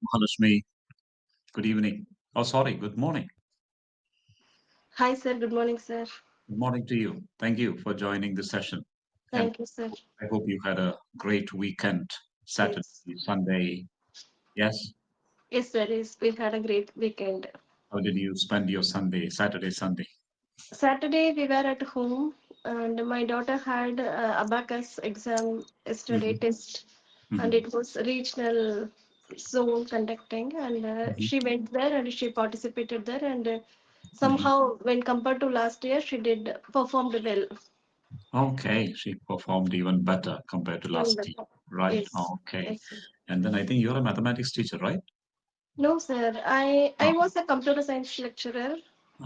Mahalakshmi, good evening. Oh, sorry, good morning. Hi, sir. Good morning, sir. Good morning to you. Thank you for joining the session. And Thank you, sir. I hope you had a great weekend, Saturday, Yes. Sunday. Yes? Yes, sir. Yes, we had a great weekend. How did you spend your Sunday, Saturday, Sunday? Saturday, we were at home, and my daughter had abacus exam yesterday Hmm. test, and Hmm. it was regional zone conducting, and Hmm. she went there and she participated there, and Hmm. somehow, when compared to last year, she did performed well. Okay, she performed even better compared to Even last year. better. Right. Yes. Okay. Yes. And then I think you're a mathematics teacher, right? No, sir. I Oh. was a computer science lecturer.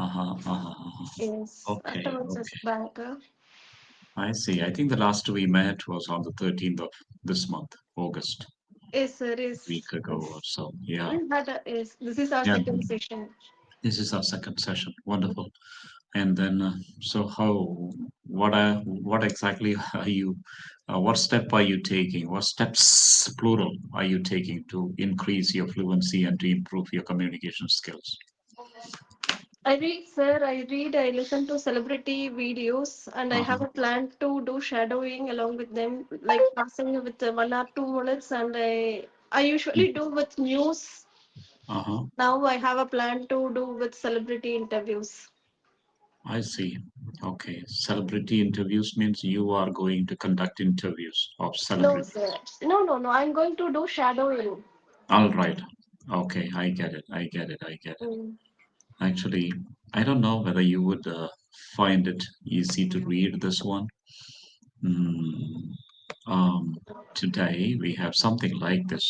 Uh-huh, uh-huh, uh-huh. Yes. Okay, Afterwards, as okay. banker. I see. I think the last we met was on the 13th of this month, August, Yes, sir. week Yes. ago or Yes. so. Yeah. We had a, yes. This is our Yeah. second session. This is our second session. Wonderful. And then, so what exactly are you, what step are you taking? What steps, plural, are you taking to increase your fluency and to improve your communication skills? I read, sir. I read. I listen to celebrity videos, and I have Uh-huh. a plan to do shadowing along with them, like passing with 1 or 2 minutes. And I usually do with news. Uh-huh. Now I have a plan to do with celebrity interviews. I see. Okay. Celebrity interviews means you are going to conduct interviews of No, sir. celebrities. No, no, no. I'm going to do shadowing. All right. Okay, I get it. I get it. I get it. Mm. Actually, I don't know whether you would find it easy to read this one. Mm, um, today we have something like this.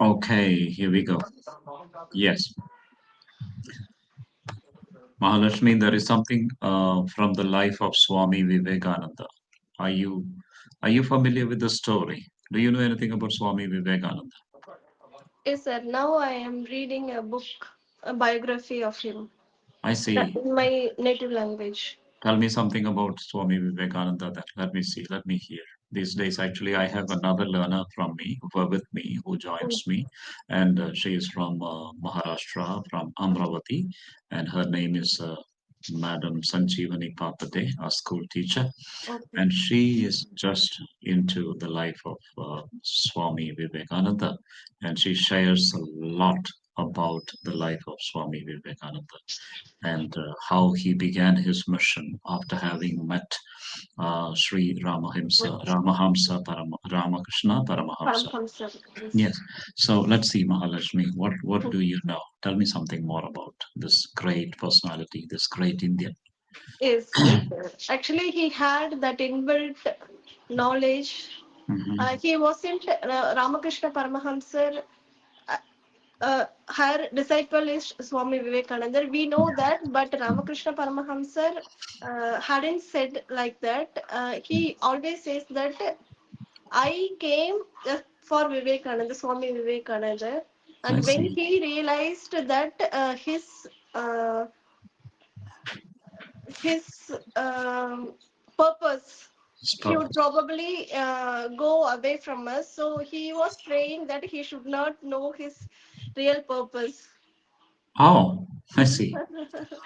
Okay, here we go. Yes, Mahalakshmi, there is something from the life of Swami Vivekananda. Are you are you familiar with the story? Do you know anything about Swami Vivekananda? Yes, sir. Now I am reading a book, a biography of him, I that see. in my native language. Tell me something about Swami Vivekananda. That let me see. Let me hear. These days, actually, I have another learner from me, who are with me, who Mm. joins me, and she is from Maharashtra, from Amravati, and her name is Madam Sanjeevani Papade, a school teacher, Okay. and she is just into the life of Swami Vivekananda, and she shares a lot about the life of Swami Vivekananda and how he began his mission after having met Sri Ramahamsa Ramakrishna Paramahamsa. Paramhamsa. Yes. Yes. So let's see, Mahalakshmi, what do you know? Tell me something more about this great personality, this great Indian. Yes, yes, sir. Actually, he had that inbuilt knowledge. Hmm. He wasn't Ramakrishna Paramahamsa. Uh, her disciple is Swami Vivekananda. We know that, but Ramakrishna Paramahamsa hadn't said like that. He always says that I came just for Vivekananda, Swami Vivekananda, I and when see. he realized that his purpose, His he would purpose. probably go away from us. So he was praying that he should not know his real purpose. Oh, I see.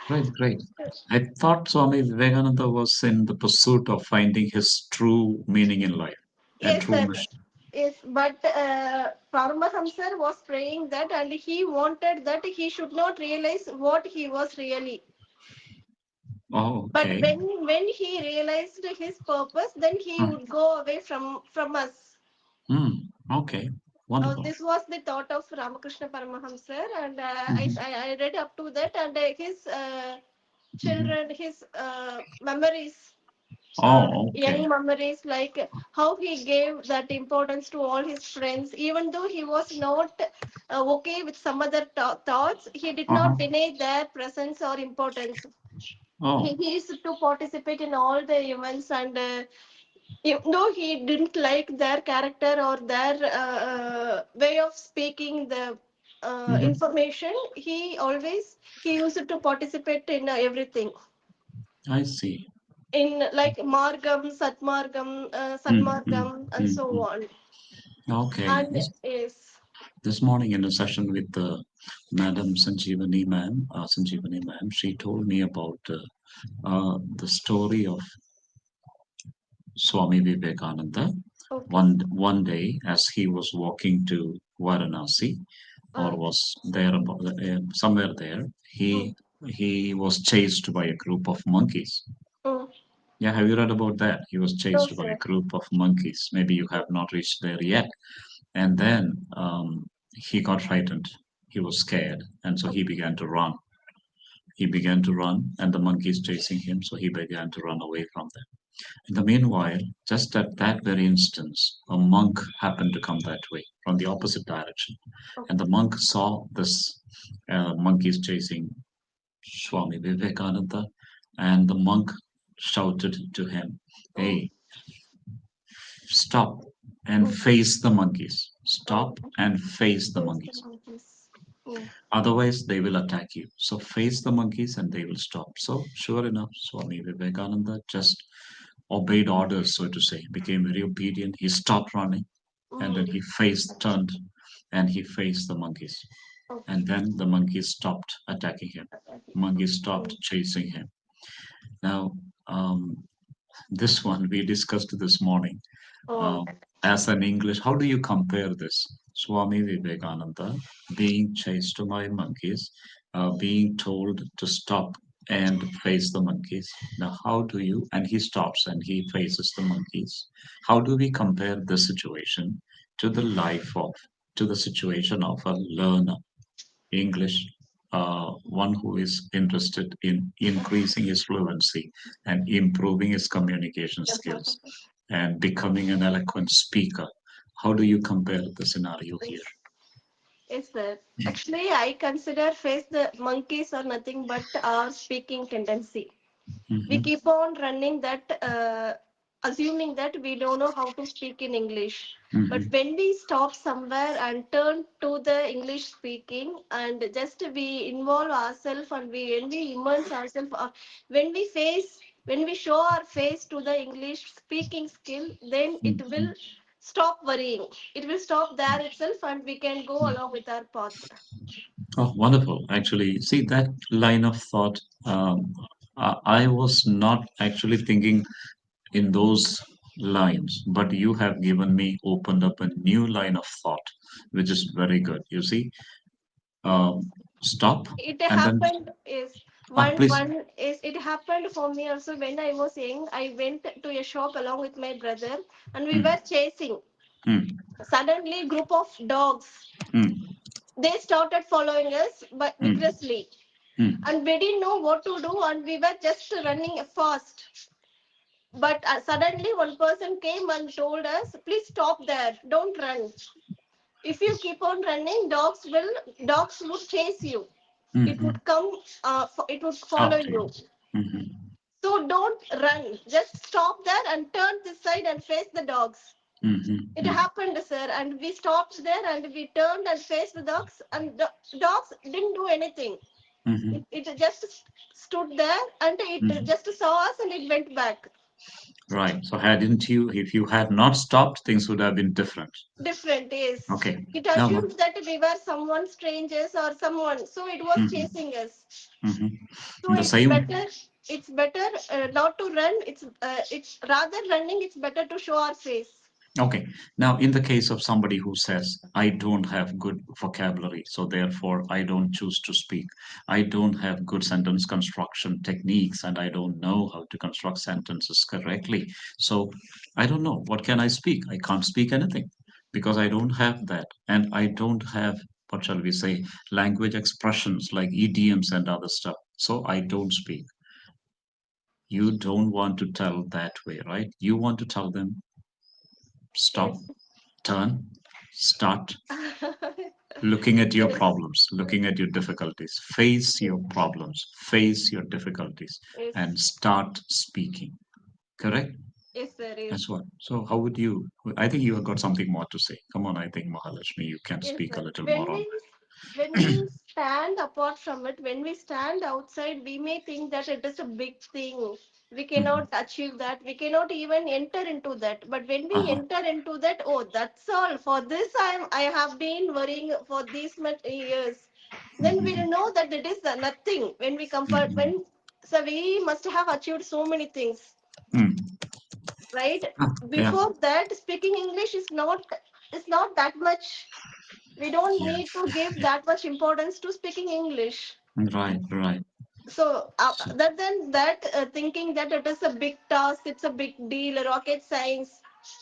Great, great. I thought Swami Vivekananda was in the pursuit of finding his true meaning in life and Yes, true sir. mission. Yes, but Paramahamsar was praying that, and he wanted that he should not realize what he was really. Oh, But okay. when he realized his purpose, then he Hmm. would go away from us. Hmm. Okay. Wonderful. This was the thought of Ramakrishna Paramahamsar, and Hmm. I read up to that, and his Hmm. children, his memories, Oh, okay. young memories, like how he gave that importance to all his friends, even though he was not okay with some other thoughts, he did Uh-huh. not deny their presence or importance. Oh. He used to participate in all the events, and even though he didn't like their character or their way of speaking the Hmm. information, he used to participate in everything, I see. in like margam, satmargam, Hmm. Hmm. sadmargam, and Hmm. so Hmm. on. Okay. And yes, This morning in a session with Madam Sanjeevani ma'am, she told me about the story of Swami Vivekananda. okay. One day, as he was walking to Varanasi, or Uh, was there somewhere there, mm, he was chased by a group of monkeys. mm. Yeah, have you read about that? He was No, chased by a sir. group of monkeys. Maybe you have not reached there yet. And then he got frightened. He was scared, and so he Okay. began to run. He began to run, and the monkeys chasing him, so he began to run away from them. In the meanwhile, just at that very instance, a monk happened to come that way from the opposite direction. And the Okay. monk saw this monkeys chasing Swami Vivekananda, and the monk shouted to him, Mm, "Hey, stop and mm. face the monkeys. Stop Okay. and face the Yes, the monkeys. monkeys. Mm. Otherwise, they will attack you. So face the monkeys and they will stop." So, sure enough, Swami Vivekananda just obeyed orders, so to say, became very obedient. He stopped running and then Mm. he turned and he faced the monkeys. Okay. And then the monkeys stopped attacking him. Okay. Monkeys stopped Mm. chasing him. Now, this one we discussed this morning. Oh, Um, as an English, how do you compare this? Swami Vivekananda being chased by monkeys, being told to stop and face the monkeys. Now, how do you, and he stops and he faces the monkeys. How do we compare this situation to the life of, to the situation of a learner, English, one who is interested in increasing his fluency and improving his communication skills and becoming an eloquent speaker? How do you compare the scenario here? yes. Yes, sir. Actually, I consider face the monkeys are nothing but our speaking tendency. We Hmm. keep on running that, assuming that we don't know how to speak in English. But Hmm. when we stop somewhere and turn to the English speaking and just we involve ourselves and when we immerse ourselves, when we face, when we show our face to the English speaking skill, then it will Hmm. stop worrying. It will stop there itself and we can go along with our path. Oh, wonderful. Actually, see that line of thought. I was not actually thinking in those lines, but you have given me, opened up a new line of thought, which is very good. You see, stop It and then, happened is please. one is it happened for me also when I was young. I went to a shop along with my brother and we Mm, were chasing. mm, Suddenly, group of dogs, mm, they started following us but mm, vigorously, mm, and we didn't know what to do, and we were just running fast. But suddenly, one person came and told us, "Please stop there. Don't run. If you keep on running, dogs would chase you. It mm, would come. It would follow after you. you. Mm-hmm, So don't run. Just stop there and turn this side and face the dogs." It mm-hmm, happened, sir, and we stopped there and we turned and faced the dogs, and the dogs didn't do anything. mm-hmm, It just stood there and it mm-hmm. just saw us and it went back. Right. So hadn't you, if you had not stopped, things would have been different. Different is. Okay. It Now, assumed that we were someone strangers or someone, so it was mm-hmm, chasing us. mm-hmm. So In the it's same. better. It's better not to run. It's rather running. It's better to show our face. Okay. Now, in the case of somebody who says, I don't have good vocabulary, so therefore I don't choose to speak. I don't have good sentence construction techniques, and I don't know how to construct sentences correctly. So I don't know. What can I speak? I can't speak anything because I don't have that. And I don't have, what shall we say, language expressions like idioms and other stuff. So I don't speak. You don't want to tell that way, right? You want to tell them, stop, Yes. turn, start looking at your Yes. problems, looking at your difficulties, face your Yes. problems, face your difficulties, and Yes. start speaking. Correct? Yes, there That's is. what. So, how would you? I think you have got something more to say. Come on, I think Mahalakshmi, you can Yes, speak a sir. little more on. when we stand apart from it, when we stand outside, we may think that it is a big thing. We cannot Mhm. achieve that. We cannot even enter into that. But when we Uh-huh. enter into that, oh, that's all. For this, I have been worrying for these much years. Then we Mhm. know that it is nothing. When we compare, Mhm. when so we must have achieved so many things, Mm. right? Yeah. Before that, speaking English is not that much. We don't Yeah. need to give that much importance to speaking English. Right. Right. So So, that then that thinking that it is a big task, it's a big deal, rocket science.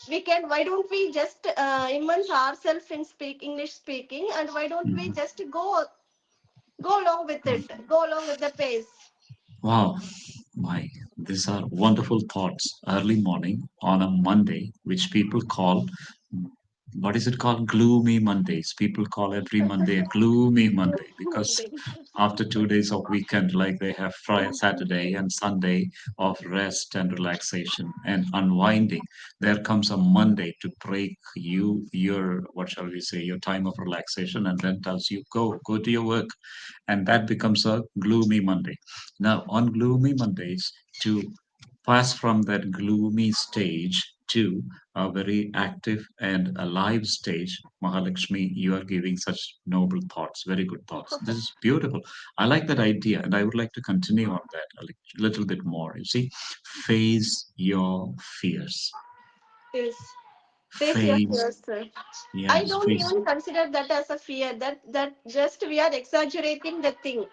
We can. Why don't we just immerse ourselves in speak English speaking, and why don't we mhm. just go along with it, go along with the pace? Wow. My, these are wonderful thoughts. Early morning on a Monday, which people call, what is it called? Gloomy Mondays. People call every Monday a gloomy Monday because after 2 days of weekend, like they have Friday, Saturday and Sunday of rest and relaxation and unwinding, there comes a Monday to break your, what shall we say, your time of relaxation, and then tells you, go to your work. And that becomes a gloomy Monday. Now, on gloomy Mondays, to pass from that gloomy stage to a very active and alive stage, Mahalakshmi, you are giving such noble thoughts, very good thoughts. This is beautiful. I like that idea, and I would like to continue on that little bit more. You see, face your fears. Yes, face your Face, fears, sir. I yes, don't face. even consider that as a fear. That just we are exaggerating the thing.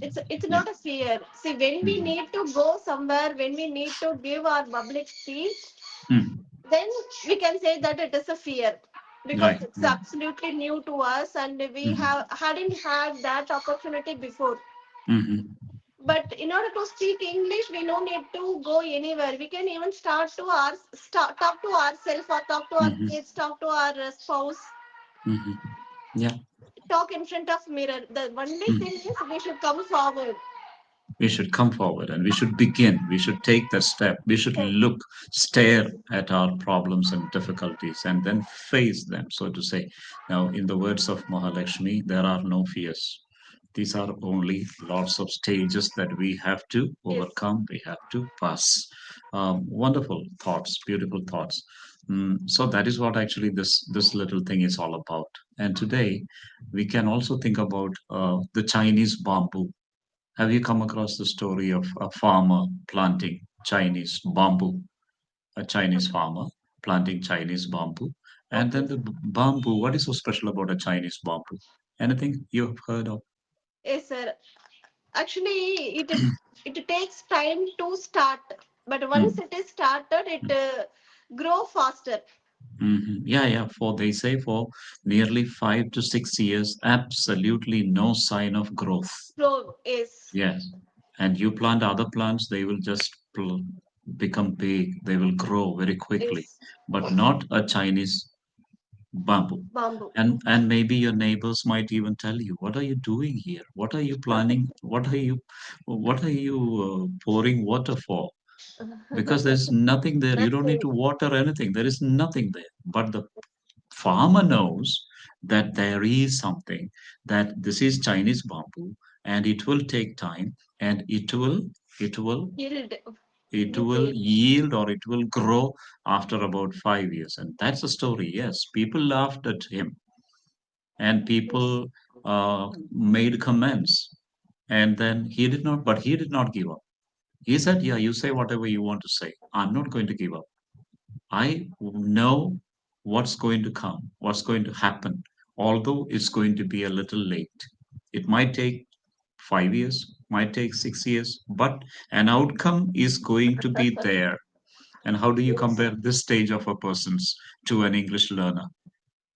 It's Yeah. not a fear. See, when we Mhm. need to go somewhere, when we need to give our public speech, Mm. then we can say that it is a fear because Right, it's right. absolutely new to us and we Hmm. have hadn't had that opportunity before. Hmm. But in order to speak English, we don't need to go anywhere. We can even talk to ourselves or talk to our Hmm. kids, talk to our spouse, Hmm. Yeah. talk in front of mirror. The only thing Mm. is we should come forward. We should come forward and we should begin. We should take that step. We should look, stare at our problems and difficulties and then face them, so to say. Now, in the words of Mahalakshmi, there are no fears. These are only lots of stages that we have to Yes, overcome, we have to pass. Wonderful thoughts, beautiful thoughts. So that is what actually this little thing is all about. And today we can also think about the Chinese bamboo. Have you come across the story of a farmer planting Chinese bamboo? A Chinese farmer planting Chinese bamboo. And then okay. the bamboo, what is so special about a Chinese bamboo? Anything you've heard of? Yes, sir. Actually, it takes time to start, but once Mm. it is started, it grow faster. Yeah, yeah. For they say for nearly 5 to 6 years, absolutely no sign of growth. Grow is Yes. And you plant other plants, they will just become big. They will grow very quickly, is but not a Chinese bamboo. bamboo. And maybe your neighbors might even tell you, what are you doing here? What are you planning? What are you pouring water for? Because there's nothing there. You don't need Nothing. to water anything. There is nothing there. But the farmer knows that there is something, that this is Chinese bamboo and it will take time, and it will Yield. it Give will it. yield, or it will grow after about 5 years. And that's the story. Yes, people laughed at him, and Yes. people made comments, and then he did not give up. He said, yeah, you say whatever you want to say, I'm not going to give up. I know what's going to come, what's going to happen, although it's going to be a little late. It might take 5 years, might take 6 years, but an outcome is going to be there. And how do you Yes. compare this stage of a person's to an English learner?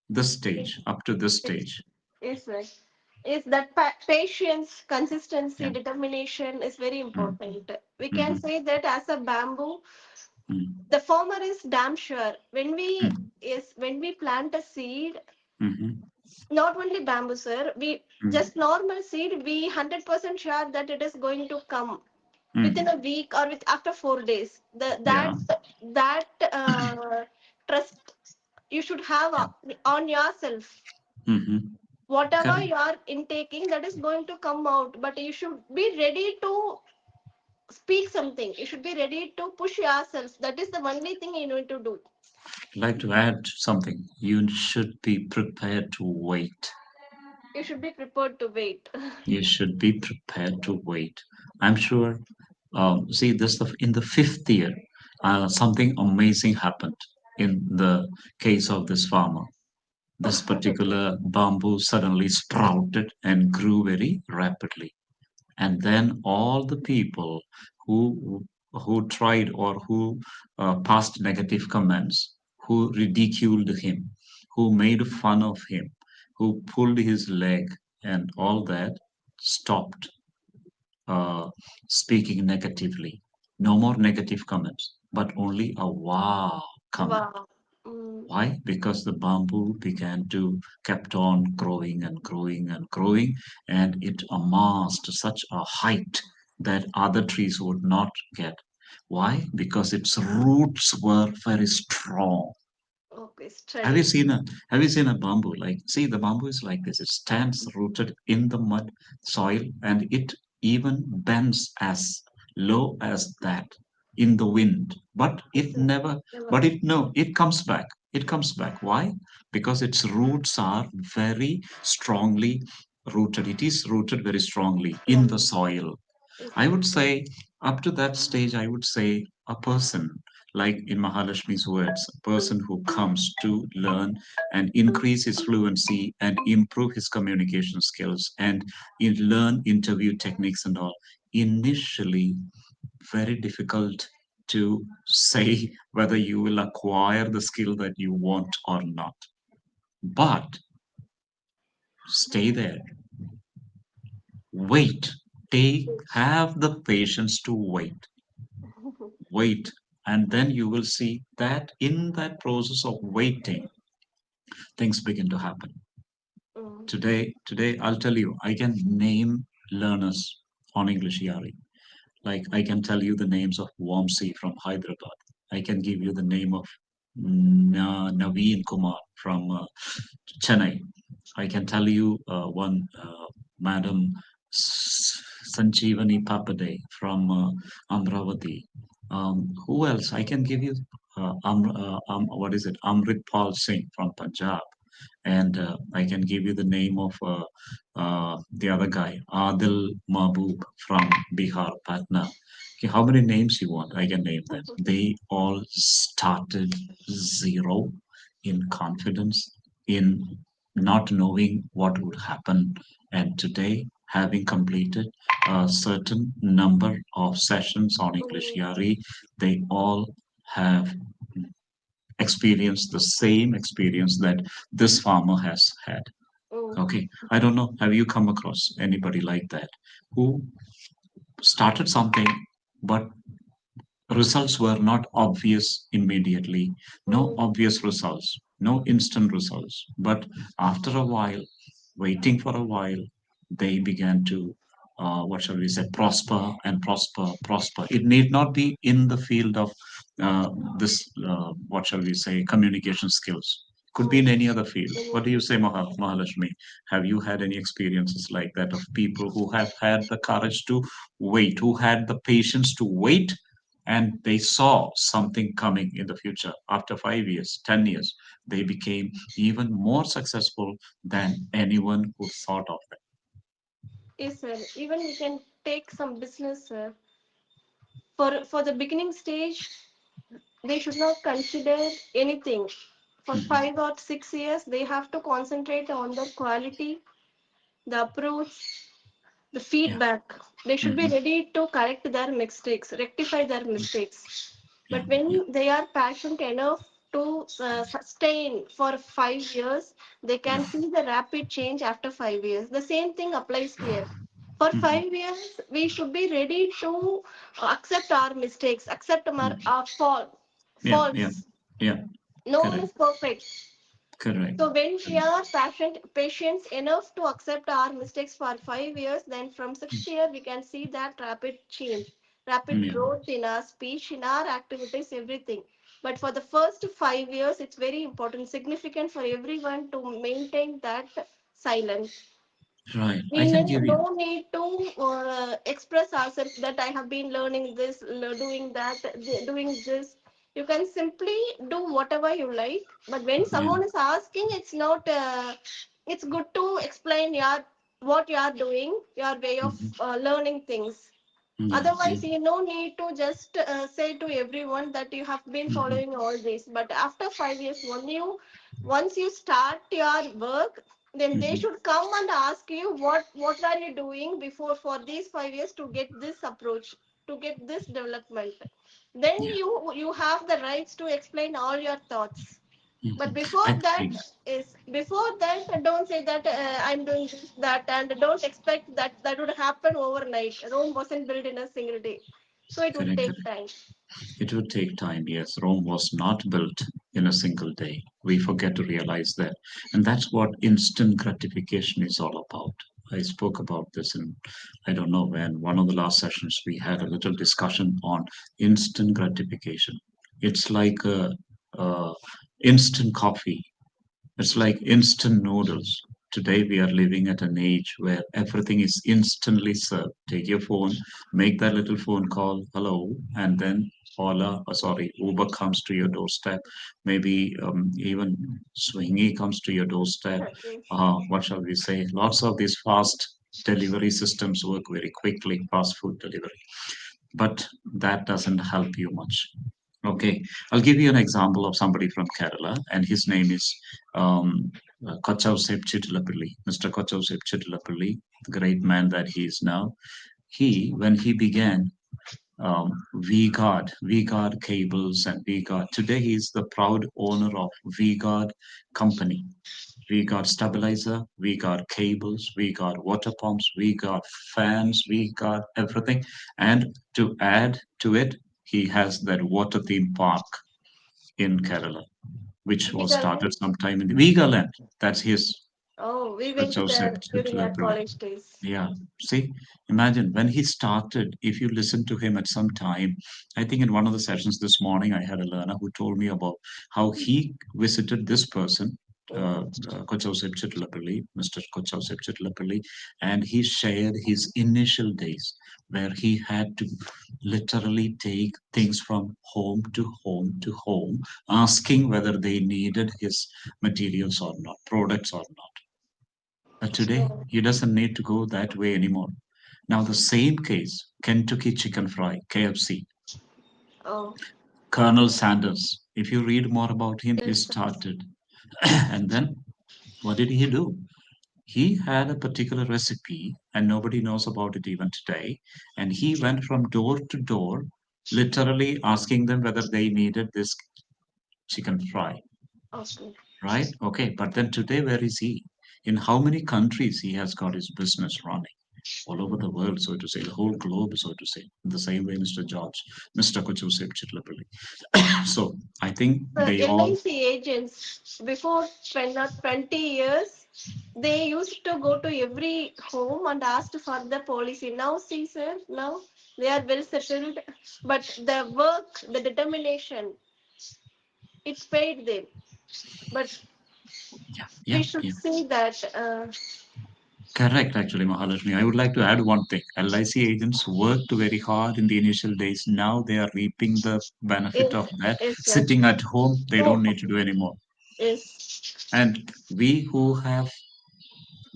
This Yes. stage, up to this Yes. stage. Yes, right. Is that patience, consistency, Yeah. determination is very Mm. important. We can Mhm. say that as a bamboo, Mm. the farmer is damn sure. Mm. When we plant a seed, Mhm. not only bamboo, sir, we Mm. just normal seed, we 100% sure that it is going to come within Mm. a week or with after 4 days. Yeah. That trust you should have Yeah. on yourself. Mhm. Whatever Correct. you are intaking, that is going to come out, but you should be ready to speak something. You should be ready to push yourself. That is the only thing you need to do. I'd like to add something. You should be prepared to wait. You should be prepared to wait. You should be prepared to wait. I'm sure. See, in the fifth year, something amazing happened in the case of this farmer. This particular bamboo suddenly sprouted and grew very rapidly. And then all the people who tried or who passed negative comments, who ridiculed him, who made fun of him, who pulled his leg and all that, stopped uh, speaking negatively. No more negative comments, but only a wow comment. Wow. Mm, Why? Because the bamboo began to kept on growing and growing and growing, and it amassed such a height that other trees would not get. Why? Because its roots were very strong. okay, Have you study. seen a Have you seen a bamboo? Like, see, the bamboo is like this. It stands rooted in the mud soil, and it even bends as low as that in the wind. But Yes, it sir. never. Never. But it no. It comes back. It comes back. Why? Because its roots are very strongly rooted. It is rooted very strongly in the Strong. soil. Yes, I sir. would say up to that stage, I would say a person, like in Mahalakshmi's words, a person who comes to learn and increase his fluency and improve his communication skills and learn interview techniques and all. Initially, very difficult to say whether you will acquire the skill that you want or not. But stay there, wait, have the patience to wait, and then you will see that in that process of waiting things begin to happen. Mm, Today I'll tell you, I can name learners on EnglishYaari. Like, I can tell you the names of Wamsi from Hyderabad. I can give you the name of Naveen Kumar from Chennai. I can tell you one Madam Sanjeevani Papade from Amravati. Who else? I can give you what is it? Amrit Pal Singh from Punjab, and I can give you the name of the other guy, Adil Mahbub from Bihar, Patna. Okay, how many names you want? I can name them. They all started zero in confidence, in not knowing what would happen, and today, having completed a certain number of sessions on English mm, Yari, they all have experienced the same experience that this farmer has had. mm, Okay, I don't know. Have you come across anybody like that who started something, but results were not obvious immediately? No mm. obvious results, no instant results. But after a while, waiting for a while, they began to, what shall we say, prosper and prosper, prosper. It need not be in the field of what shall we say, communication skills. Could be in Mm. any other field. What do you Mm. say, Mahalashmi? Have you had any experiences like that of people who have had the courage to wait, who had the patience to wait, and they saw something coming in the future? After 5 years, 10 years, they became even more successful than anyone who thought of them. Yes, sir. Even we can take some business, sir. For the beginning stage, they should not consider anything. For Mhm. 5 or 6 years, they have to concentrate on the quality, the approach, the Yeah. feedback. They should be Hmm. ready to correct their mistakes, rectify their mistakes. Yeah. But Yeah. when they are passionate enough to sustain for 5 years, they Yeah. can see the rapid change after 5 years. The same thing applies here. For Hmm. 5 years, we should be ready to accept our mistakes, accept our Yeah. Yeah. faults. Yeah. No one Correct. is perfect. Correct. So when we are patient enough to accept our mistakes for 5 years, then from sixth year we can see that rapid change, rapid Yeah. growth in our speech, in our activities, everything. But for the first 5 years, it's very important, significant for everyone to maintain that silent. Right. We I can give you. no need to express ourselves that I have been learning this, doing that, doing this. You can simply do whatever you like. But when Yeah. someone is asking, it's not. It's good to explain your what you are doing, your way of Hmm. learning things. Yeah. Yeah. Otherwise, you no need to just say to everyone that you have been Hmm. following all this. But after 5 years, once you start your work, then they Hmm. should come and ask you what are you doing before for these 5 years to get this approach, to get this development. Then Yeah. you have the rights to explain all your thoughts. But Hmm. before I that think. is before that, don't say that I'm doing this, that, and don't expect that that would happen overnight. Rome wasn't built in a single day, so it would Correct. take Correct. time. It would take time, yes. Rome was not built in a single day. We forget to realize that. And that's what instant gratification is all about. I spoke about this in, I don't know when, one of the last sessions, we had a little discussion on instant gratification. It's like a instant coffee. It's like instant noodles. Today we are living at an age where everything is instantly served. Take your phone, make that little phone call, hello, and then Uber comes to your doorstep. Maybe even Swingy comes to your doorstep. Yes. What shall we say? Lots of these fast delivery systems work very quickly, fast food delivery. But that doesn't help you much. Okay, I'll give you an example of somebody from Kerala, and his name is um, Kochausep Chittilapilli, Mr. Kochausep Chittilapilli, the great man that he is now. When he began V-Guard cables and V-Guard, today he is the proud owner of V-Guard company. V-Guard stabilizer, V-Guard cables, V-Guard water pumps, V-Guard fans, V-Guard everything. And to add to it, he has that water theme park in Kerala, which was started Vigaland. sometime in the Vigaland. That's his Oh, we went Joseph there during our Chittalappilly. college days. Yeah. See, imagine when he started, if you listen to him at some time, I think in one of the sessions this morning, I had a learner who told me about how he visited this person, Kochosep Chitlapilli, Mr. Kochosep Chitlapilli, and he shared his initial days where he had to literally take things from home to home to home, asking whether they needed his materials or not, products or not. But today, Oh, he doesn't need to go that way anymore. Now, the same case, Kentucky Chicken Fry, KFC, oh, Colonel Sanders. If you read more about him, he yes, yes. started. And then what did he do? He had a particular recipe, and nobody knows about it even today. And he went from door to door, literally asking them whether they needed this chicken fry. Okay. Right? Okay. But then today, where is he? In how many countries he has got his business running? All over the world, so to say, the whole globe, so to say, in the same way Mr. George, Mr. Kuchusep Chitlapilli. So I think The they all, LIC agents before 20, or 20 years, they used to go to every home and asked for the policy. Now, see, sir, now they are well settled, but the work, the determination, it paid them. But yeah, we yeah, should yeah. see that. Correct, actually, Mahalakshmi. I would like to add one thing. LIC agents worked very hard in the initial days. Now they are reaping the benefit Yes, of that. yes, sir. Sitting at home, they So, don't need to do anymore. yes, And we who have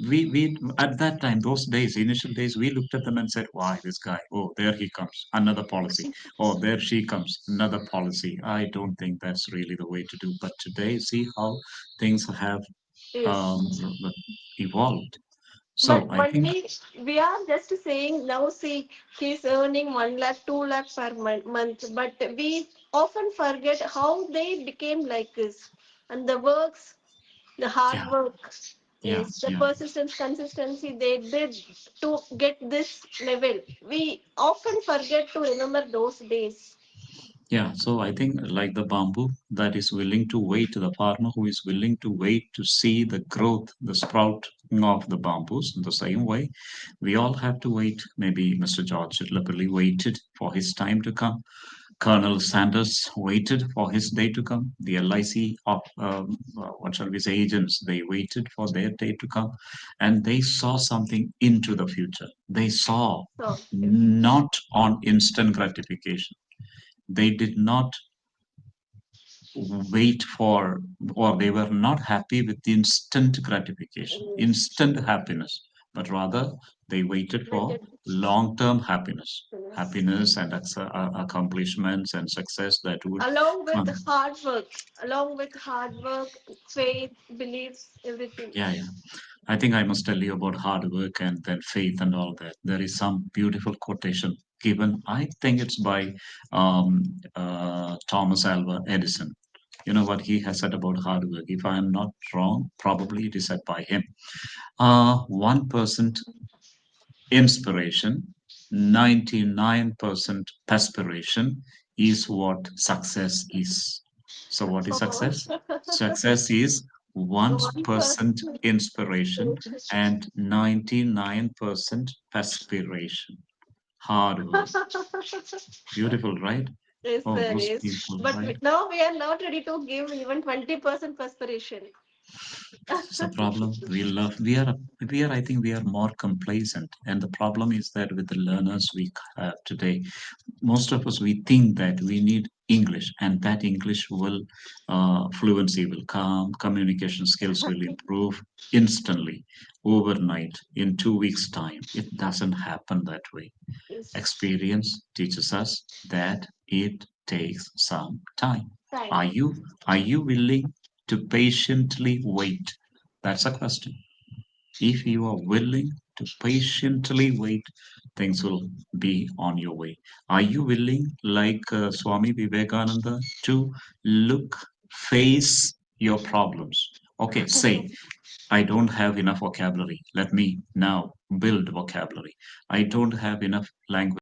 we at that time, those days, initial days, we looked at them and said, why this guy, oh, there he comes, another policy, oh, there she comes, another policy. I don't think that's really the way to do. But today, see how things have um, yes. evolved. So But I when think, we are just saying now, see, he's earning 1 lakh, 2 lakh per month, but we often forget how they became like this, and the works, the hard yeah, work, yeah, yes, the yeah. persistence, consistency they did to get this level. We often forget to remember those days. Yeah, so I think like the bamboo that is willing to wait, the farmer who is willing to wait to see the growth, the sprouting of the bamboos, in the same way, we all have to wait. Maybe Mr. George Literally waited for his time to come. Colonel Sanders waited for his day to come. The LIC what shall we say, agents, they waited for their day to come, and they saw something into the future. They saw So, yes. not on instant gratification. They did not wait for, or they were not happy with instant gratification, Yes. instant happiness, but rather they waited for Waited. long term happiness, Yes. happiness and accomplishments and success that would Along with come. hard work, along with hard work, faith, beliefs, everything. Yeah, yeah. I think I must tell you about hard work and then faith and all that. There is some beautiful quotation given. I think it's by Thomas Alva Edison. You know what he has said about hard work? If I am not wrong, probably it is said by him. 1% inspiration, 99% perspiration is what success is. So, what is Oh, success? Success is one 1% person. inspiration and 99% perspiration. Hard work. Beautiful, right? Yes, Oh, sir, those yes. people, But right? now we are not ready to give even 20% perspiration. This is a problem. We are, I think we are more complacent. And the problem is that with the learners we have today, most of us, we think that we need English and that English will, fluency will come, communication skills will improve instantly, overnight, in 2 weeks' time. It doesn't happen that way. Yes. Experience teaches us that it takes some time. Time. Are you willing to patiently wait? That's a question. If you are willing to patiently wait, things will be on your way. Are you willing, like Swami Vivekananda, to look, face your problems? Okay, say, I don't have enough vocabulary. Let me now build vocabulary. I don't have enough language.